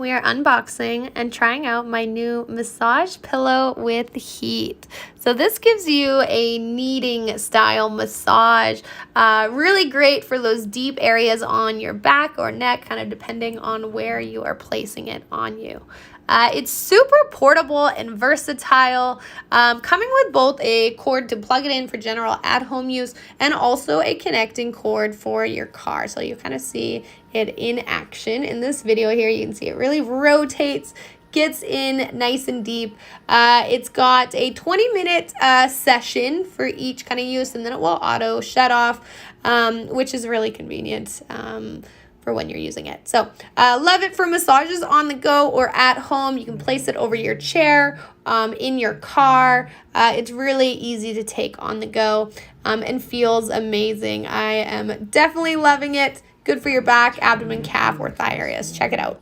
We are unboxing and trying out my new massage pillow with heat. So this gives you a kneading style massage. Really great for those deep areas on your back or neck, kind of depending on where you are placing it on you. It's super portable and versatile, coming with both a cord to plug it in for general at-home use and also a connecting cord for your car. So you kind of see it in action in this video here. You can see it really rotates, gets in nice and deep. It's got a 20-minute session for each kind of use, and then it will auto shut off, which is really convenient for when you're using it. So love it for massages on the go or at home. You can place it over your chair, in your car. It's really easy to take on the go and feels amazing. I am definitely loving it. Good for your back, abdomen, calf, or thigh areas. Check it out.